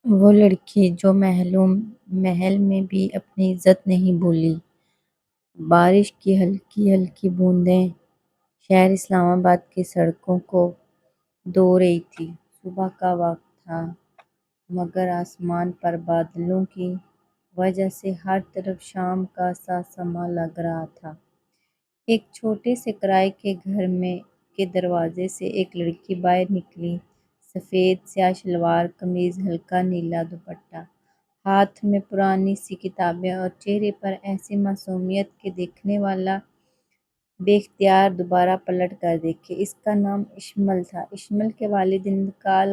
وہ لڑکی جو محل میں بھی اپنی عزت نہیں بھولی۔ بارش کی ہلکی ہلکی بوندیں شہر اسلام آباد کی سڑکوں کو دھو رہی تھی۔ صبح کا وقت تھا مگر آسمان پر بادلوں کی وجہ سے ہر طرف شام کا سا سما لگ رہا تھا۔ ایک چھوٹے سے کرائے کے گھر کے دروازے سے ایک لڑکی باہر نکلی۔ سفید سیاہ شلوار قمیض، ہلکا نیلا دوپٹہ، ہاتھ میں پرانی سی کتابیں اور چہرے پر ایسی معصومیت کہ دیکھنے والا بے اختیار دوبارہ پلٹ کر دیکھے۔ اس کا نام اشمل تھا۔ اشمل کے والد انتقال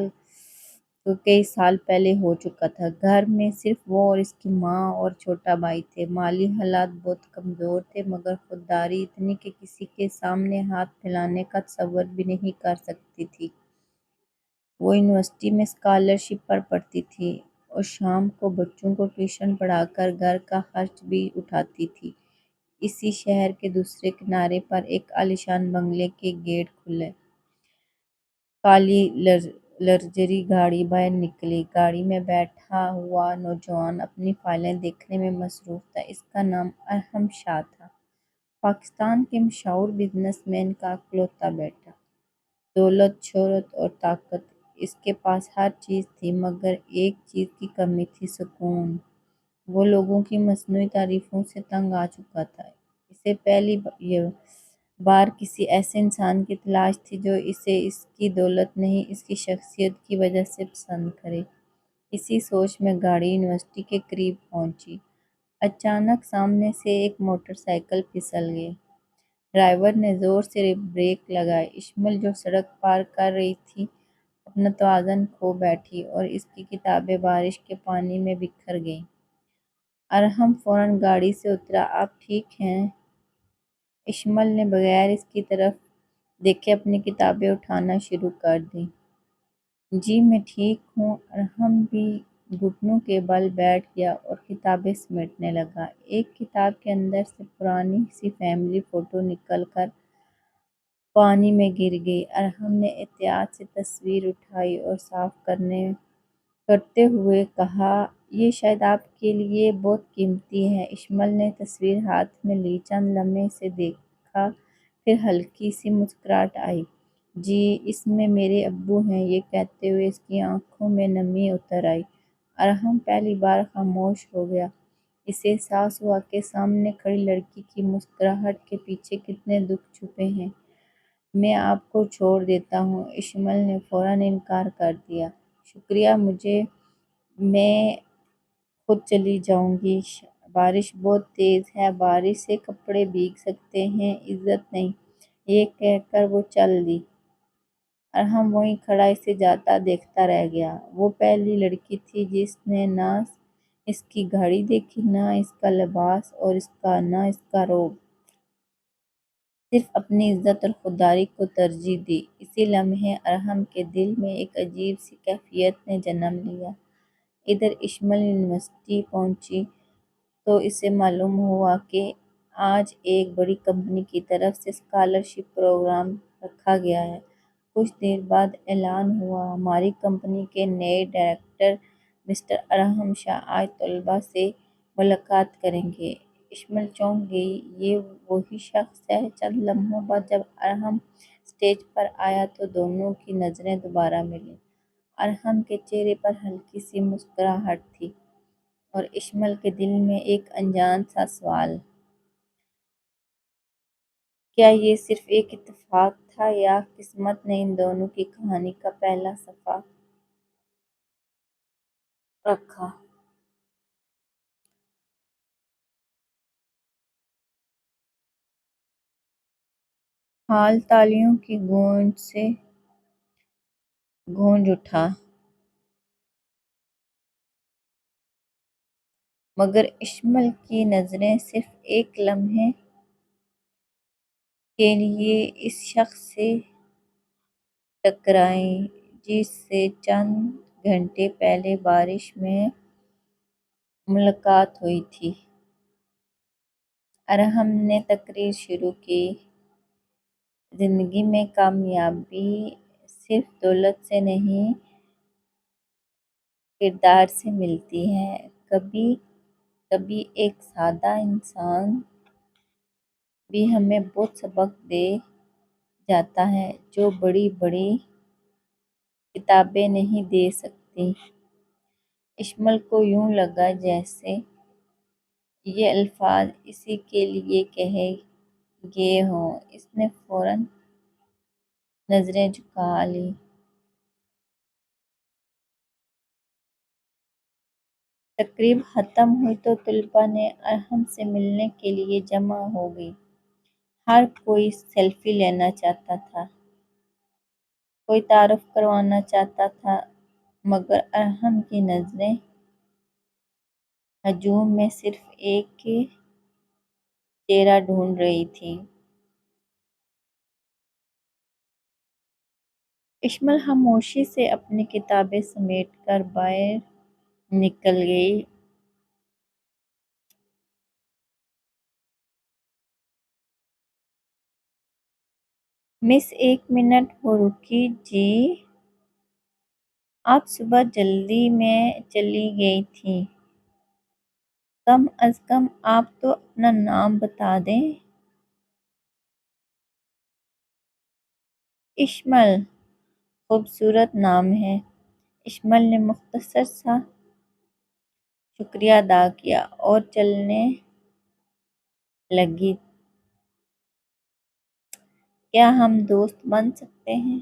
کئی سال پہلے ہو چکا تھا۔ گھر میں صرف وہ اور اس کی ماں اور چھوٹا بھائی تھے۔ مالی حالات بہت کمزور تھے مگر خودداری اتنی کہ کسی کے سامنے ہاتھ پھیلانے کا تصور بھی نہیں کر سکتی تھی۔ وہ یونیورسٹی میں اسکالرشپ پر پڑھتی تھی اور شام کو بچوں کو ٹیوشن پڑھا کر گھر کا خرچ بھی اٹھاتی تھی۔ اسی شہر کے دوسرے کنارے پر ایک عالیشان بنگلے کے گیٹ کھلے۔ کالی لگژری گاڑی باہر نکلی۔ گاڑی میں بیٹھا ہوا نوجوان اپنی فائلیں دیکھنے میں مصروف تھا۔ اس کا نام ارحم شاہ تھا، پاکستان کے مشہور بزنس مین کا اکلوتا بیٹا۔ دولت، شہرت اور طاقت، اس کے پاس ہر چیز تھی مگر ایک چیز کی کمی تھی: سکون۔ وہ لوگوں کی مصنوعی تعریفوں سے تنگ آ چکا تھا۔ اسے پہلی بار کسی ایسے انسان کی تلاش تھی جو اسے اس کی دولت نہیں، اس کی شخصیت کی وجہ سے پسند کرے۔ اسی سوچ میں گاڑی یونیورسٹی کے قریب پہنچی۔ اچانک سامنے سے ایک موٹر سائیکل پھسل گئی۔ ڈرائیور نے زور سے بریک لگائے۔ اشمل جو سڑک پار کر رہی تھی اپنا توازن کھو بیٹھی اور اس کی کتابیں بارش کے پانی میں بکھر گئیں۔ ارحم فوراً گاڑی سے اترا۔ آپ ٹھیک ہیں؟ اشمل نے بغیر اس کی طرف دیکھے اپنی کتابیں اٹھانا شروع کر دیں۔ جی میں ٹھیک ہوں۔ ارحم بھی گھٹنوں کے بل بیٹھ گیا اور کتابیں سمیٹنے لگا۔ ایک کتاب کے اندر سے پرانی سی فیملی فوٹو نکل کر پانی میں گر گئی۔ ارحم نے احتیاط سے تصویر اٹھائی اور صاف کرتے ہوئے کہا، یہ شاید آپ کے لیے بہت قیمتی ہے۔ اشمل نے تصویر ہاتھ میں لی، چند لمحے اسے دیکھا، پھر ہلکی سی مسکراہٹ آئی۔ جی اس میں میرے ابو ہیں۔ یہ کہتے ہوئے اس کی آنکھوں میں نمی اتر آئی۔ ارحم پہلی بار خاموش ہو گیا۔ اسے احساس ہوا کہ سامنے کھڑی لڑکی کی مسکراہٹ کے پیچھے کتنے دکھ چھپے ہیں۔ میں آپ کو چھوڑ دیتا ہوں۔ اشمل نے فوراً انکار کر دیا۔ شکریہ، میں خود چلی جاؤں گی۔ بارش بہت تیز ہے، بارش سے کپڑے بھیگ سکتے ہیں، عزت نہیں۔ یہ کہہ کر وہ چل دی۔ ارحم وہیں کھڑا اسے جاتا دیکھتا رہ گیا۔ وہ پہلی لڑکی تھی جس نے نہ اس کی گھڑی دیکھی، نہ اس کا لباس اور نہ اس کا روب، صرف اپنی عزت اور خودداری کو ترجیح دی۔ اسی لمحے ارحم کے دل میں ایک عجیب سی کیفیت نے جنم لیا۔ ادھر اشمل یونیورسٹی پہنچی تو اسے معلوم ہوا کہ آج ایک بڑی کمپنی کی طرف سے اسکالرشپ پروگرام رکھا گیا ہے۔ کچھ دیر بعد اعلان ہوا، ہماری کمپنی کے نئے ڈائریکٹر مسٹر ارحم شاہ آج طلباء سے ملاقات کریں گے۔ اشمل چونک گئی۔ یہ وہی شخص ہے؟ چند لمحوں بعد جب ارحم اسٹیج پر آیا تو دونوں کی نظریں دوبارہ ملیں۔ ارحم کے چہرے پر ہلکی سی مسکراہٹ تھی اور اشمل کے دل میں ایک انجان سا سوال۔ کیا یہ صرف ایک اتفاق تھا یا قسمت نے ان دونوں کی کہانی کا پہلا صفحہ رکھا؟ ہال تالیوں کی گونج سے گونج اٹھا مگر اشمل کی نظریں صرف ایک لمحے کے لیے اس شخص سے ٹکرائیں جس سے چند گھنٹے پہلے بارش میں ملاقات ہوئی تھی۔ ارحم نے تقریر شروع کی، زندگی میں کامیابی صرف دولت سے نہیں کردار سے ملتی ہیں۔ کبھی کبھی ایک سادہ انسان بھی ہمیں وہ سبق دے جاتا ہے جو بڑی بڑی کتابیں نہیں دے سکتیں۔ اشمل کو یوں لگا جیسے یہ الفاظ اسی کے لیے کہے گئے ہوں۔ اس نے فوراً نظریں جھکا لیں۔ تقریب ختم ہوئی تو طلباء نے ارحم سے ملنے کے لیے جمع ہو گئی۔ ہر کوئی سیلفی لینا چاہتا تھا، کوئی تعارف کروانا چاہتا تھا، مگر ارحم کی نظریں ہجوم میں صرف ایک چہرہ ڈھونڈ رہی تھیں۔ اشمل خاموشی سے اپنی کتابیں سمیٹ کر باہر نکل گئی۔ مس ایک منٹ وہ رکی۔ جی؟ آپ صبح جلدی میں چلی گئی تھیں۔ کم از کم آپ تو اپنا نام بتا دیں۔ اشمل خوبصورت نام ہے۔ اشمل نے مختصر سا شکریہ ادا کیا اور چلنے لگی۔ کیا ہم دوست بن سکتے ہیں؟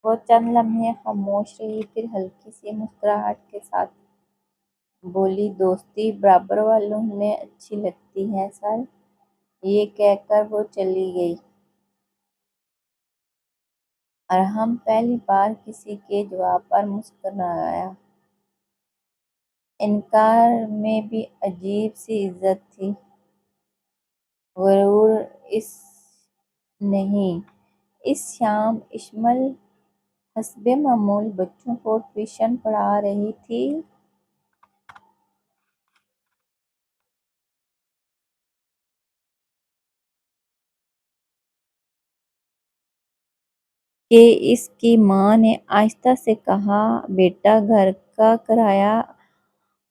وہ چند لمحے خاموش رہی، پھر ہلکی سی مسکراہٹ کے ساتھ بولی، دوستی برابر والوں میں اچھی لگتی ہے سر۔ یہ کہہ کر وہ چلی گئی۔ ارحم پہلی بار کسی کے جواب پر مسکرایا۔ انکار میں بھی عجیب سی عزت تھی، غرور نہیں۔ اس شام اشمل حسب معمول بچوں کو ٹیوشن پڑھا رہی تھی کہ اس کی ماں نے آہستہ سے کہا، بیٹا گھر کا کرایہ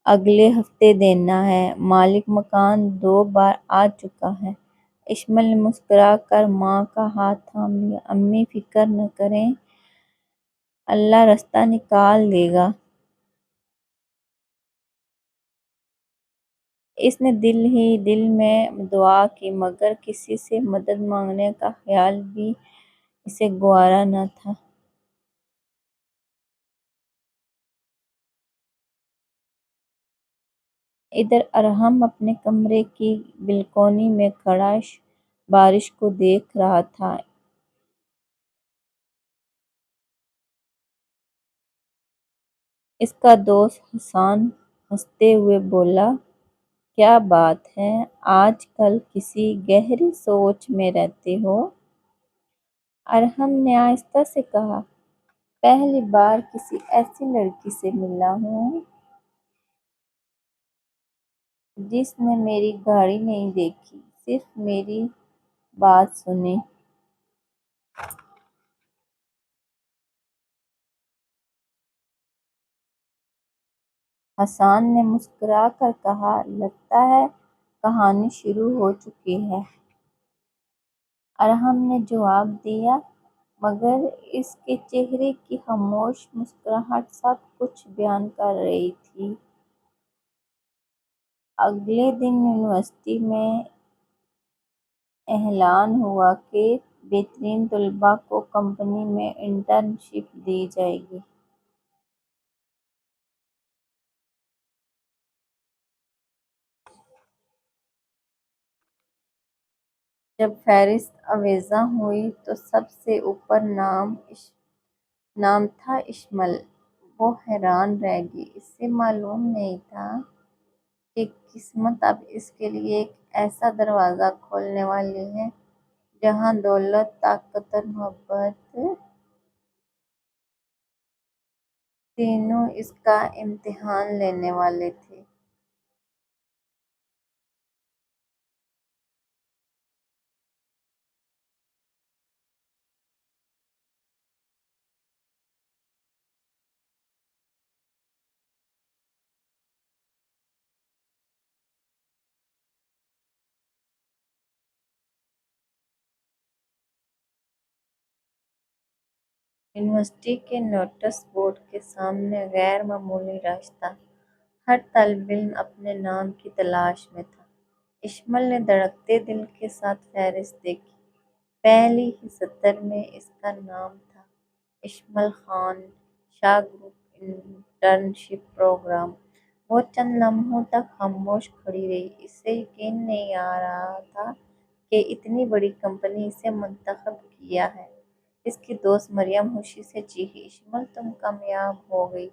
اگلے ہفتے دینا ہے، مالک مکان 2 بار آ چکا ہے۔ اشمل نے مسکرا کر ماں کا ہاتھ تھام لیا۔ امی فکر نہ کریں، اللہ رستہ نکال دے گا۔ اس نے دل ہی دل میں دعا کی، مگر کسی سے مدد مانگنے کا خیال بھی اسے گوارا نہ تھا۔ ادھر ارحم اپنے کمرے کی بلکونی میں کھڑا بارش کو دیکھ رہا تھا۔ اس کا دوست حسان ہنستے ہوئے بولا، کیا بات ہے، آج کل کسی گہری سوچ میں رہتے ہو؟ ارحم نے آہستہ سے کہا، پہلی بار کسی ایسی لڑکی سے ملا ہوں جس نے میری گاڑی نہیں دیکھی، صرف میری بات سنی۔ حسان نے مسکرا کر کہا، لگتا ہے کہانی شروع ہو چکی ہے۔ ارحم نے جواب دیا، مگر اس کے چہرے کی خاموش مسکراہٹ سب کچھ بیان کر رہی تھی۔ اگلے دن یونیورسٹی میں اعلان ہوا کہ بہترین طلباء کو کمپنی میں انٹرنشپ دی جائے گی۔ جب فہرست آویزاں ہوئی تو سب سے اوپر نام تھا اشمل۔ وہ حیران رہ گئی۔ اسے معلوم نہیں تھا کہ قسمت اب اس کے لیے ایک ایسا دروازہ کھولنے والی ہے جہاں دولت، طاقت اور محبت تینوں اس کا امتحان لینے والے تھے۔ یونیورسٹی کے نوٹس بورڈ کے سامنے غیر معمولی راستہ، ہر طالب علم اپنے نام کی تلاش میں تھا۔ اشمل نے دھڑکتے دل کے ساتھ فہرست دیکھی۔ پہلی ہی سطر میں اس کا نام تھا، اشمل خان، شاہ گروپ انٹرنشپ پروگرام۔ وہ چند لمحوں تک خاموش کھڑی رہی۔ اسے یقین نہیں آ رہا تھا کہ اتنی بڑی کمپنی اسے منتخب کیا ہے۔ اس کی دوست مریم خوشی سے چیخی، اشمل تم کامیاب ہو گئی۔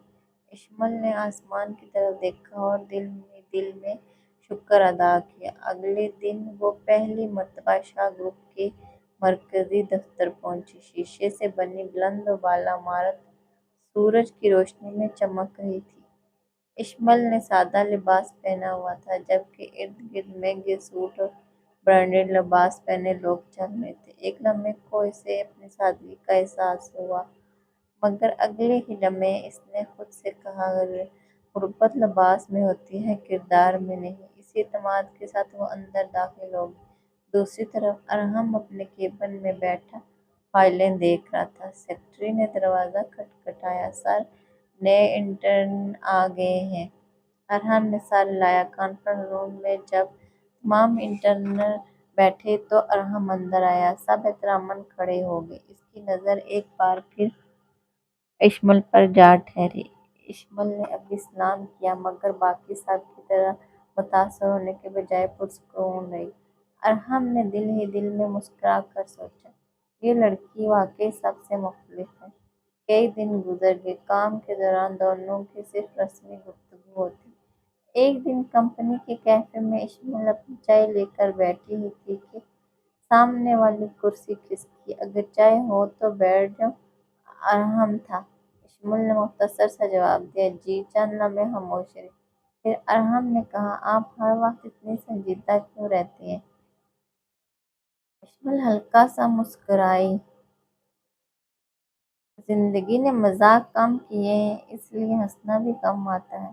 اشمل نے آسمان کی طرف دیکھا اور دل میں شکر ادا کیا۔ اگلے دن وہ پہلی مرتبہ شاہ گروپ کے مرکزی دفتر پہنچی۔ شیشے سے بنی بلند و بالا عمارت سورج کی روشنی میں چمک رہی تھی۔ اشمل نے سادہ لباس پہنا ہوا تھا، جبکہ ارد گرد مہنگے سوٹ اور برانڈڈ لباس پہنے لوگ چل رہے تھے۔ ایک لمحے کو اسے اپنی سادگی کا احساس ہوا، مگر اگلے ہی لمحے اس نے خود سے کہا، غربت لباس میں ہوتی ہے، کردار میں نہیں۔ اسی اعتماد کے ساتھ وہ اندر داخل ہو گئی۔ دوسری طرف ارحم اپنے کیبن میں بیٹھا فائلیں دیکھ رہا تھا۔ سیکرٹری نے دروازہ کھٹکھٹایا، سر، نئے انٹرن آ گئے ہیں۔ ارحم نے سر ہلایا۔ کانفرنس روم میں جب تمام انٹرن بیٹھے تو ارحم اندر آیا۔ سب احتراماً کھڑے ہو گئے۔ اس کی نظر ایک بار پھر اشمل پر جا ٹھہری۔ اشمل نے ابھی سلام کیا، مگر باقی سب کی طرح متاثر ہونے کے بجائے پرسکون رہی۔ ارحم نے دل ہی دل میں مسکرا کر سوچا، یہ لڑکی واقعی سب سے مختلف ہے۔ کئی دن گزر گئے۔ کام کے دوران دونوں کی صرف رسمی گفتگو ہوتی۔ ایک دن کمپنی کے کیفے میں اشمل اپنی چائے لے کر بیٹھی ہی تھی کہ سامنے والی کرسی کھسکی۔ اگر چائے ہو تو بیٹھ جاؤں؟ ارحم تھا۔ اشمل نے مختصر سا جواب دیا، جی۔ چند لمحے خاموشی رہی۔ پھر ارحم نے کہا، آپ ہر وقت اتنی سنجیدہ کیوں رہتی ہیں؟ اشمل ہلکا سا مسکرائی، زندگی نے مذاق کم کیے ہیں، اس لیے ہنسنا بھی کم آتا ہے۔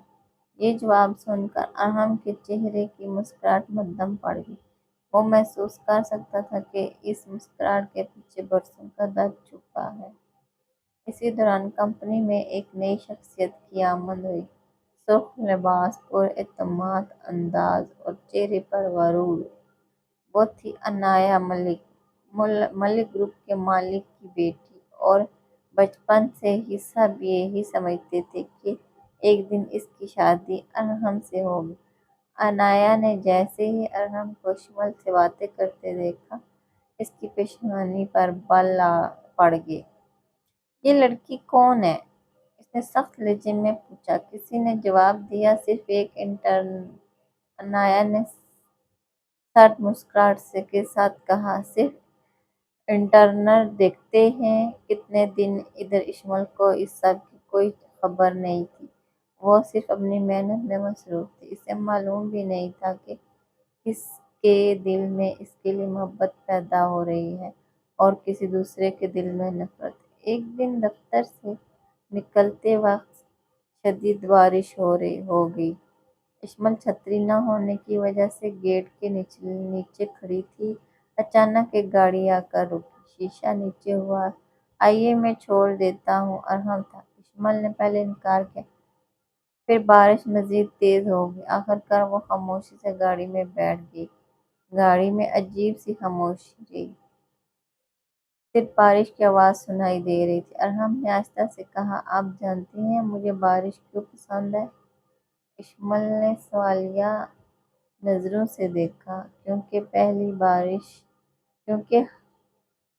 یہ جواب سن کر ارحم کے چہرے کی مسکراہٹ مدھم پڑ گئی۔ وہ محسوس کر سکتا تھا کہ اس مسکراہٹ کے پیچھے برسوں کا درد چھپا ہے۔ اسی دوران کمپنی میں ایک نئی شخصیت کی آمد ہوئی۔ سرخ لباس، پر اعتماد انداز اور چہرے پر غرور۔ وہ تھی عنایہ ملک، ملک گروپ کے مالک کی بیٹی، اور بچپن سے ہی سب یہی سمجھتے تھے کہ ایک دن اس کی شادی ارحم سے ہوگی۔ عنایہ نے جیسے ہی ارحم کو اشمل سے باتیں کرتے دیکھا، اس کی پیشانی پر بال پڑ گئے۔ یہ لڑکی کون ہے؟ اس نے سخت لہجے میں پوچھا۔ کسی نے جواب دیا، صرف ایک انٹرن۔ عنایہ نے سرد مسکراہٹ کے ساتھ کہا، صرف انٹرن دیکھتے ہیں کتنے دن ادھر؟ اشمل کو اس سب کی کوئی خبر نہیں تھی۔ وہ صرف اپنی محنت میں مصروف تھی۔ اسے معلوم بھی نہیں تھا کہ کس کے دل میں اس کے لیے محبت پیدا ہو رہی ہے اور کسی دوسرے کے دل میں نفرت۔ ایک دن دفتر سے نکلتے وقت شدید بارش ہو گئی۔ اشمل چھتری نہ ہونے کی وجہ سے گیٹ کے نیچے کھڑی تھی۔ اچانک ایک گاڑی آ کر رکی۔ شیشہ نیچے ہوا۔ آئیے میں چھوڑ دیتا ہوں۔ ارحم تھا۔ اشمل نے پہلے انکار کیا، پھر بارش مزید تیز ہو گئی۔ آخر کار وہ خاموشی سے گاڑی میں بیٹھ گئی۔ گاڑی میں عجیب سی خاموشی رہی۔ صرف بارش کی آواز سنائی دے رہی تھی۔ ارحم نے آہستہ سے کہا، آپ جانتی ہیں مجھے بارش کیوں پسند ہے؟ اشمل نے سوالیہ نظروں سے دیکھا، کیونکہ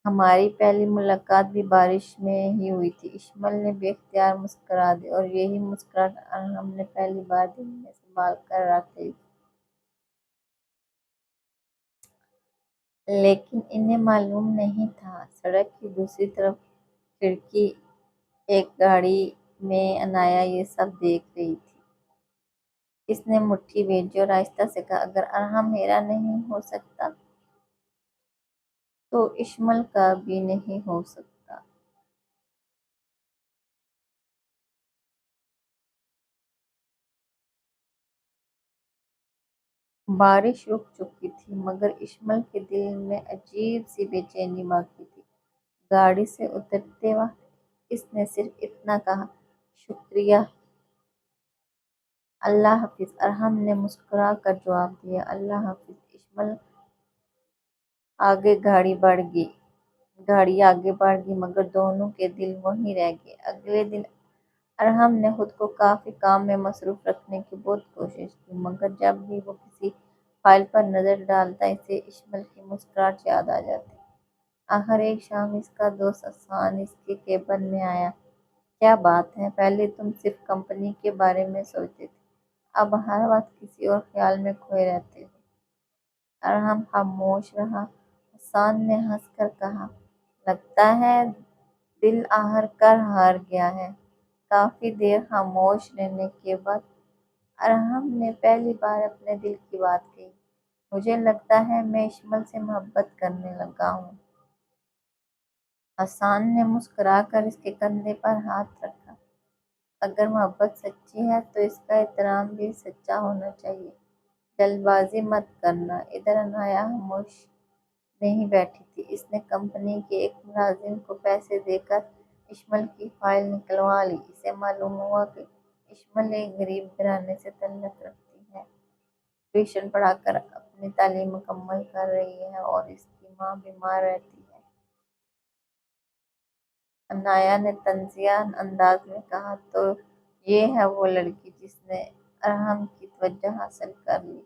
ہماری پہلی ملاقات بھی بارش میں ہی ہوئی تھی۔ اشمل نے بے اختیار مسکرا دیا، اور یہی مسکراہٹ ارحم نے پہلی بار دل میں سنبھال کر رکھ لی تھی۔ لیکن انہیں معلوم نہیں تھا، سڑک کی دوسری طرف کھڑی ایک گاڑی میں عنایہ یہ سب دیکھ رہی تھی۔ اس نے مٹھی بھیجی اور آہستہ سے کہا، اگر ارحم میرا نہیں ہو سکتا تو اشمل کا بھی نہیں ہو سکتا۔ بارش رک چکی تھی، مگر اشمل کے دل میں عجیب سی بے چینی باقی تھی۔ گاڑی سے اترتے وقت اس نے صرف اتنا کہا، شکریہ، اللہ حافظ۔ ارحم نے مسکرا کر جواب دیا، اللہ حافظ۔ گاڑی آگے بڑھ گئی مگر دونوں کے دل وہیں رہ گئے۔ اگلے دن ارحم نے خود کو کافی کام میں مصروف رکھنے کی بہت کوشش کی، مگر جب بھی وہ کسی فائل پر نظر ڈالتا اسے اشمل کی مسکراہٹ یاد آ جاتی۔ آخر ایک شام اس کا دوست احسان اس کے کیبن میں آیا۔ کیا بات ہے، پہلے تم صرف کمپنی کے بارے میں سوچتے تھے، اب ہر وقت کسی اور خیال میں کھوئے رہتے ہو؟ ارحم خاموش رہا۔ احسان نے ہنس کر کہا، لگتا ہے دل کر ہار گیا ہے۔ کافی دیر خاموش رہنے کے بعد ارحم نے پہلی بار اپنے دل کی بات کہی، مجھے لگتا ہے میں اشمل سے محبت کرنے لگا ہوں۔ احسان نے مسکرا کر اس کے کندھے پر ہاتھ رکھا، اگر محبت سچی ہے تو اس کا احترام بھی سچا ہونا چاہیے۔ جلد بازی مت کرنا۔ ادھر عنایا خاموش نہیں بیٹھی تھی۔ اس نے کمپنی کے ایک ملازم کو پیسے دے کر اشمل کی فائل نکلوا لی۔ اسے معلوم ہوا کہ اشمل ایک غریب گھرانے سے تعلق رکھتی ہے، ٹیوشن پڑھا کر اپنی تعلیم مکمل کر رہی ہے اور اس کی ماں بیمار رہتی ہے۔ عنایا نے طنزیہ انداز میں کہا، تو یہ ہے وہ لڑکی جس نے ارحم کی توجہ حاصل کر لی۔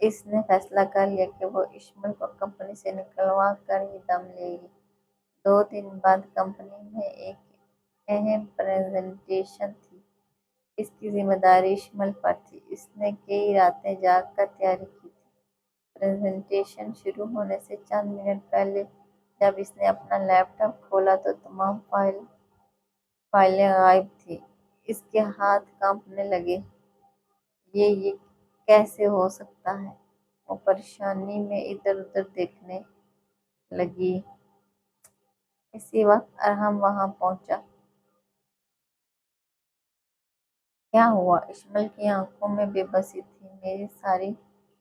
اس نے فیصلہ کر لیا کہ وہ اشمل کو کمپنی سے نکلوا کر ہی دم لے گی۔ 2 دن بعد کمپنی میں ایک اہم پریزنٹیشن تھی۔ اس کی ذمہ داری اشمل پر تھی۔ اس نے کئی راتیں جاگ کر تیاری کی تھی۔ پریزنٹیشن شروع ہونے سے چند منٹ پہلے جب اس نے اپنا لیپ ٹاپ کھولا تو تمام فائلیں غائب تھیں۔ اس کے ہاتھ کانپنے لگے۔ یہ کیسے ہو سکتا ہے؟ وہ پریشانی میں ادھر ادھر دیکھنے لگی۔ اسی وقت ارحم وہاں پہنچا۔ کیا ہوا؟ اشمل کی آنکھوں میں بے بسی تھی۔ میری ساری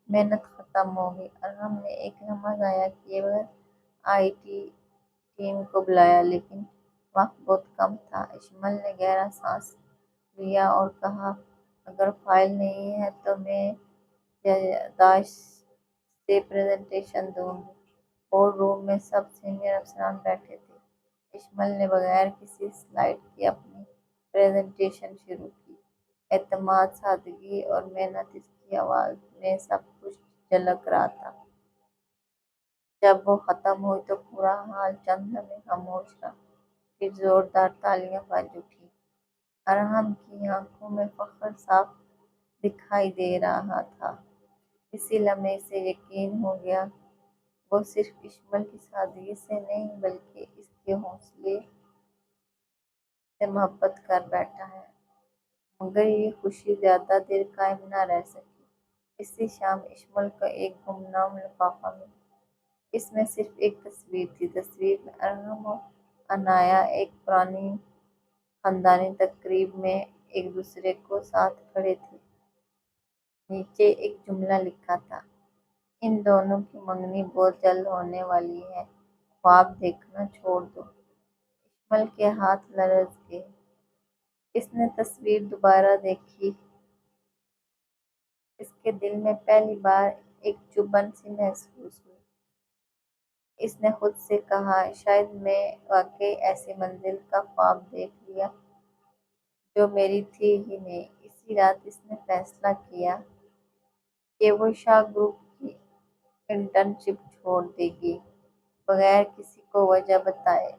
محنت ختم ہو گئی۔ ارحم نے ایک لمحہ ضائع کیے بغیر آئی ٹی ٹیم کو بلایا، لیکن وقت بہت کم تھا۔ اشمل نے گہرا سانس لیا اور کہا، اگر فائل نہیں ہے تو میں یادداشت سے پریزنٹیشن دوں گی۔ بورڈ روم میں سب سینئر افسران بیٹھے تھے۔ اشمل نے بغیر کسی سلائیڈ کے اپنی پریزنٹیشن شروع کی۔ اعتماد، سادگی اور محنت، اس کی آواز میں سب کچھ جھلک رہا تھا۔ جب وہ ختم ہوئی تو پورا ہال چند لمحے خاموش رہا، پھر زوردار تالیاں بج اٹھیں۔ ارحم کی آنکھوں میں فخر صاف دکھائی دے رہا تھا۔ اسی لمحے اسے یقین ہو گیا، وہ صرف اشمل کی سادگی سے نہیں بلکہ اس کے حوصلے سے محبت کر بیٹھا ہے۔ مگر یہ خوشی زیادہ دیر قائم نہ رہ سکی۔ اسی شام اشمل کو ایک گمنام لفافہ ملا۔ اس میں صرف ایک تصویر تھی۔ تصویر میں ارحم اور عنایا ایک پرانی خاندانی تقریب میں ایک دوسرے کو ساتھ کھڑے تھے۔ نیچے ایک جملہ لکھا تھا، ان دونوں کی منگنی بہت جلد ہونے والی ہے، خواب دیکھنا چھوڑ دو۔ اشمل کے ہاتھ لرز گئے۔ اس نے تصویر دوبارہ دیکھی۔ اس کے دل میں پہلی بار ایک چبھن سی محسوس ہوئی۔ اس نے خود سے کہا، شاید میں واقعی ایسی منزل کا خواب دیکھ لیا جو میری تھی ہی نہیں۔ اسی رات اس نے فیصلہ کیا کہ وہ شاہ گروپ کی انٹرنشپ چھوڑ دے گی، بغیر کسی کو وجہ بتائے۔